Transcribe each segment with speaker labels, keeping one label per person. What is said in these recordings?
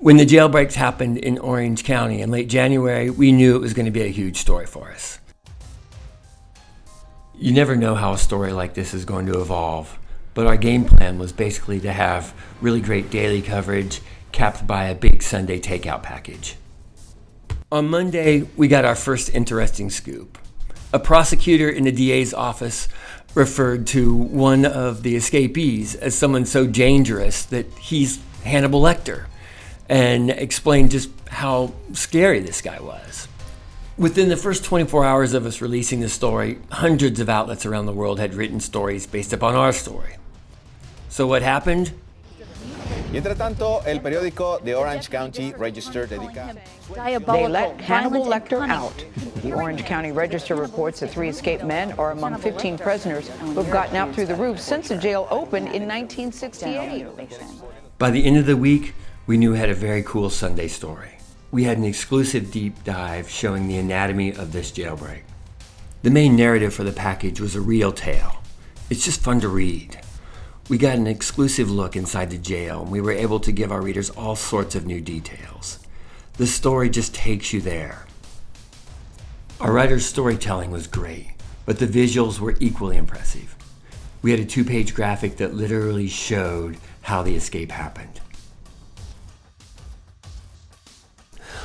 Speaker 1: When the jailbreaks happened in Orange County in late January, we knew it was going to be a huge story for us. You never know how a story like this is going to evolve, but our game plan was basically to have really great daily coverage capped by a big Sunday takeout package. On Monday, we got our first interesting scoop. A prosecutor in the DA's office referred to one of the escapees as someone so dangerous that he's Hannibal Lecter, and explained just how scary this guy was. Within the first 24 hours of us releasing the story, hundreds of outlets around the world had written stories based upon our story. So what happened?
Speaker 2: Y entre tanto, el periódico The Orange County Register dedica...
Speaker 3: They let Hannibal Lecter out. The Orange County Register reports that 3 escaped men are among 15 prisoners who have gotten out through the roof since the jail opened in 1968.
Speaker 1: By the end of the week, we knew we had a very cool Sunday story. We had an exclusive deep dive showing the anatomy of this jailbreak. The main narrative for the package was a real tale. It's just fun to read. We got an exclusive look inside the jail, and we were able to give our readers all sorts of new details. The story just takes you there. Our writer's storytelling was great, but the visuals were equally impressive. We had a 2-page graphic that literally showed how the escape happened.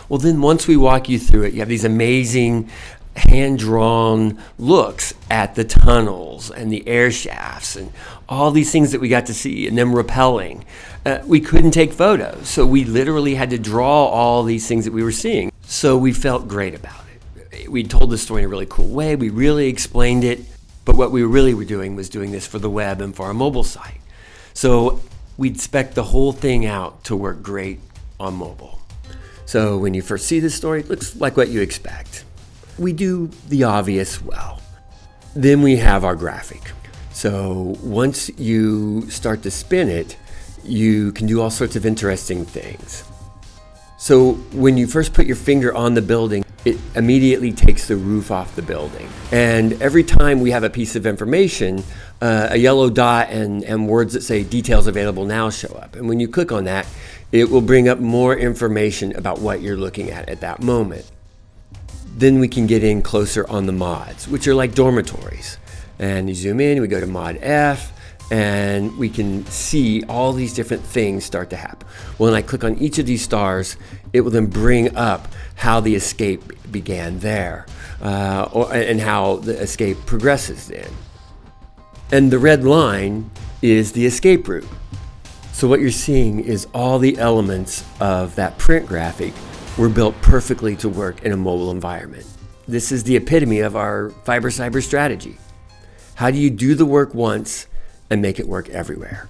Speaker 1: Well, then once we walk you through it, you have these amazing hand-drawn looks at the tunnels and the air shafts and all these things that we got to see and them rappelling. We couldn't take photos, so we literally had to draw all these things that we were seeing. So we felt great about it. We told the story in a really cool way. We really explained it, but what we really were doing was doing this for the web and for our mobile site. So we'd spec the whole thing out to work great on mobile. So when you first see this story, it looks like what you expect. We do the obvious well. Then we have our graphic. So once you start to spin it, you can do all sorts of interesting things. So when you first put your finger on the building, it immediately takes the roof off the building. And every time we have a piece of information, a yellow dot and words that say details available now show up. And when you click on that, it will bring up more information about what you're looking at that moment. Then we can get in closer on the mods, which are like dormitories. And you zoom in, we go to mod F, and we can see all these different things start to happen. Well, when I click on each of these stars, it will then bring up how the escape began there, and how the escape progresses then. And the red line is the escape route. So what you're seeing is all the elements of that print graphic were built perfectly to work in a mobile environment. This is the epitome of our fiber cyber strategy. How do you do the work once and make it work everywhere?